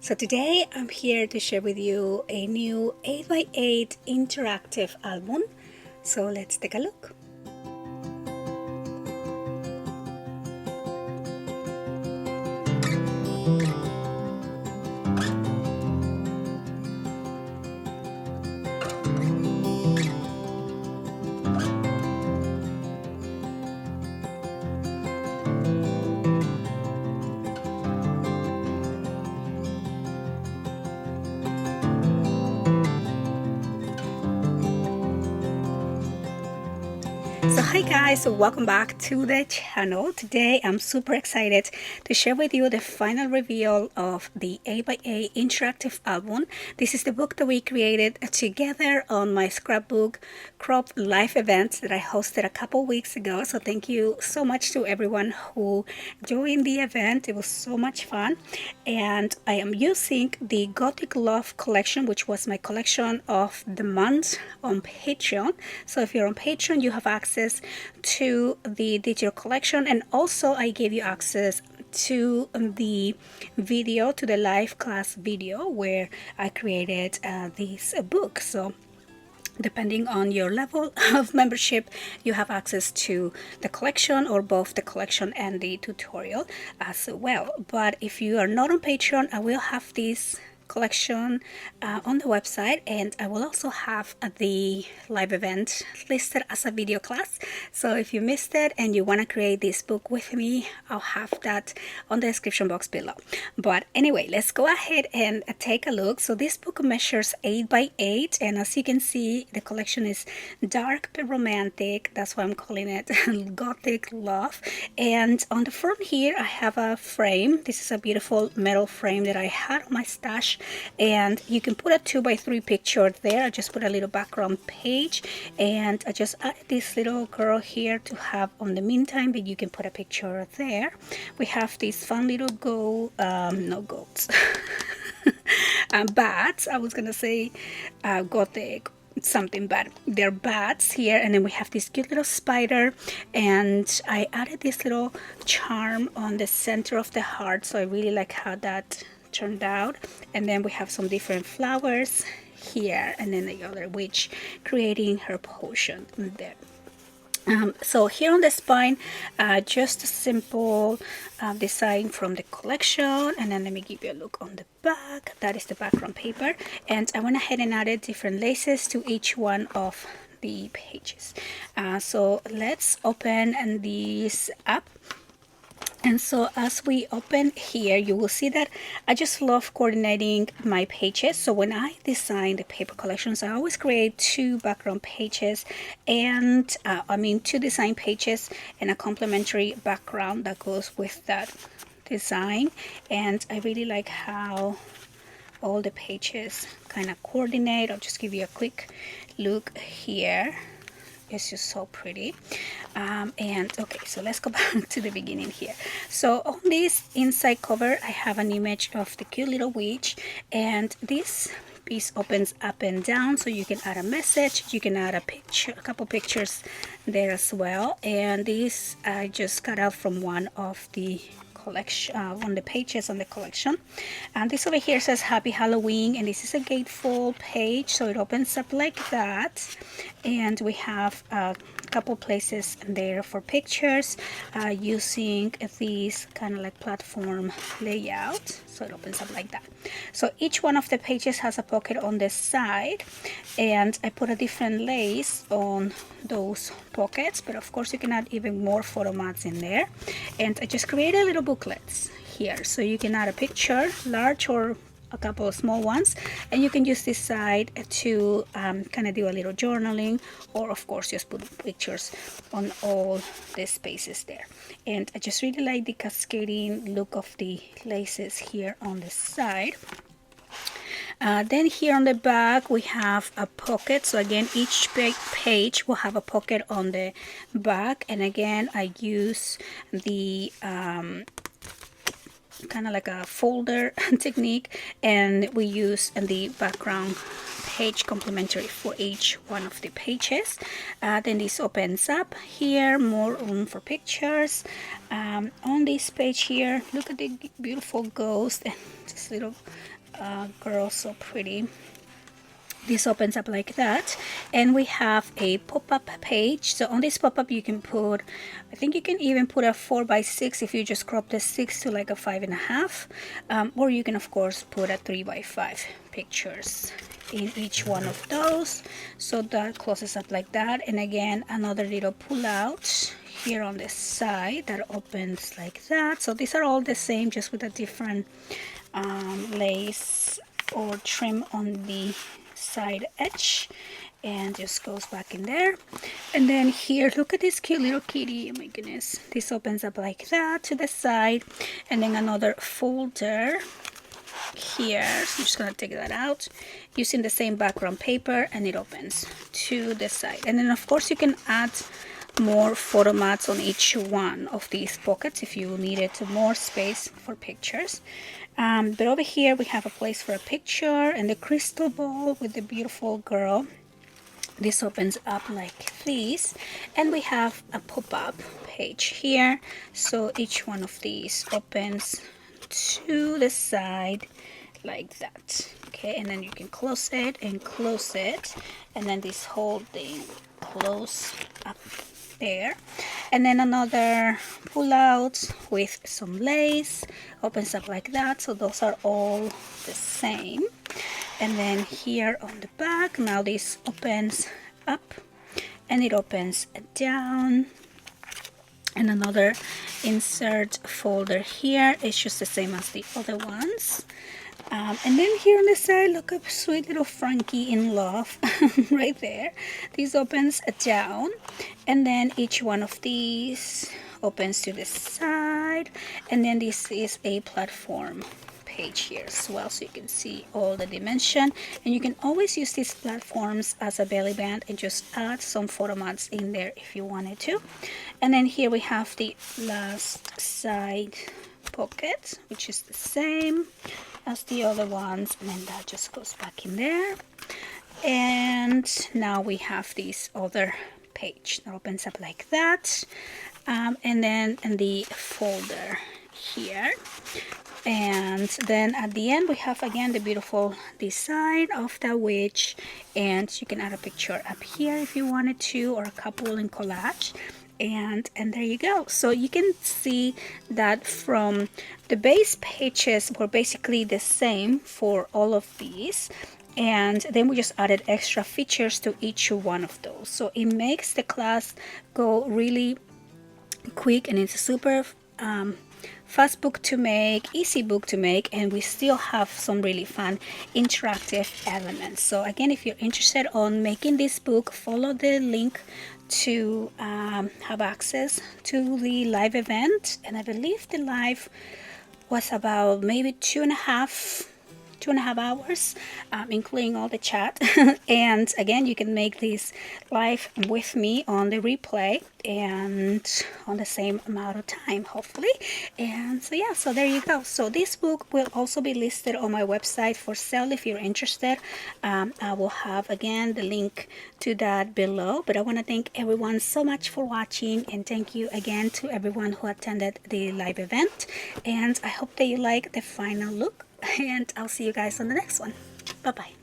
So today I'm here to share with you a new 8x8 interactive album. So let's take a look. So hi guys, so welcome back to the channel. Today I'm super excited to share with you the final reveal of the 8x8 interactive album. This is the book that we created together on my scrapbook crop live event that I hosted a couple weeks ago. So thank you so much to everyone who joined the event. It was so much fun. And I am using the Gothic Love collection, which was my collection of the month on Patreon. So if you're on Patreon, you have access to the digital collection, and also I gave you access to the video, to the live class video where I created this book. So depending on your level of membership, you have access to the collection, or both the collection and the tutorial as well. But if you are not on Patreon, I will have this collection on the website, and I will also have the live event listed as a video class. So if you missed it and you want to create this book with me, I'll have that on the description box below. But anyway, let's go ahead and take a look. So this book measures 8x8, and as you can see, the collection is dark but romantic. That's why I'm calling it Gothic Love. And on the front here, I have a frame. This is a beautiful metal frame that I had on my stash, and you can put a 2x3 picture there. I just put a little background page, and I just added this little girl here to have on the meantime, but you can put a picture there. We have these fun little no goats, bats. I was gonna say Gothic something, but they're bats here. And then we have this cute little spider, and I added this little charm on the center of the heart, so I really like how that turned out. And then we have some different flowers here, and then the other witch creating her potion there. So here on the spine, just a simple design from the collection. And then let me give you a look on the back. That is the background paper, and I went ahead and added different laces to each one of the pages. So let's open this up. And so as we open here, you will see that I just love coordinating my pages. So when I design the paper collections, I always create two background pages, and two design pages and a complementary background that goes with that design. And I really like how all the pages kind of coordinate. I'll just give you a quick look here. It's just so pretty. And okay, so let's go back to the beginning here. So on this inside cover, I have an image of the cute little witch, and this piece opens up and down, so you can add a message, you can add a picture, a couple pictures there as well. And this I just cut out from one of the collection, on the pages on the collection. And this over here says Happy Halloween, and this is a gatefold page, so it opens up like that. And we have a couple places there for pictures, using these kind of like platform layout, so it opens up like that. So each one of the pages has a pocket on the side, and I put a different lace on those pockets, but of course you can add even more photo mats in there. And I just created little booklets here, so you can add a picture, large or a couple of small ones, and you can use this side to kind of do a little journaling, or of course just put pictures on all the spaces there. And I just really like the cascading look of the laces here on the side. Then here on the back we have a pocket. So again, each page will have a pocket on the back, and again I use the kind of like a folder technique, and we use the background page complementary for each one of the pages. Then this opens up here, more room for pictures. On this page here, look at the beautiful ghost and this little girl, so pretty. This opens up like that, and we have a pop-up page. So on this pop-up you can put, I think you can even put a 4x6 if you just crop the 6 to like a 5.5, or you can of course put a 3x5 pictures in each one of those. So that closes up like that, and again another little pull out here on the side that opens like that. So these are all the same, just with a different lace or trim on the side edge, and just goes back in there. And then here, look at this cute little kitty. Oh my goodness, this opens up like that to the side, and then another folder here. So I'm just gonna take that out using the same background paper, and it opens to the side. And then of course you can add more photo mats on each one of these pockets if you needed more space for pictures. But over here we have a place for a picture, and the crystal ball with the beautiful girl. This opens up like this, and we have a pop-up page here. So each one of these opens to the side like that. Okay, and then you can close it and close it, and then this whole thing close up there. And then another pull out with some lace, opens up like that. So those are all the same. And then here on the back, now this opens up and it opens down. And another insert folder here. It's just the same as the other ones. And then here on the side, look up sweet little Frankie in love right there. This opens down, and then each one of these opens to the side, and then this is a platform page here as well, so you can see all the dimension. And you can always use these platforms as a belly band and just add some photo mats in there if you wanted to. And then here we have the last side pocket, which is the same as the other ones, and then that just goes back in there. And now we have this other page that opens up like that, and then in the folder here. And then at the end we have again the beautiful design of the witch, and you can add a picture up here if you wanted to, or a couple in collage. And there you go. So you can see that from the base pages were basically the same for all of these, and then we just added extra features to each one of those. So it makes the class go really quick, and it's a super fast book to make, easy book to make, and we still have some really fun interactive elements. So again, if you're interested on making this book, follow the link to have access to the live event. And I believe the live was about maybe two and a half hours, including all the chat. And again, you can make this live with me on the replay and on the same amount of time, hopefully. And so yeah, so there you go. So this book will also be listed on my website for sale if you're interested. I will have again the link to that below. But I want to thank everyone so much for watching, and thank you again to everyone who attended the live event. And I hope that you like the final look, and I'll see you guys on the next one. Bye bye.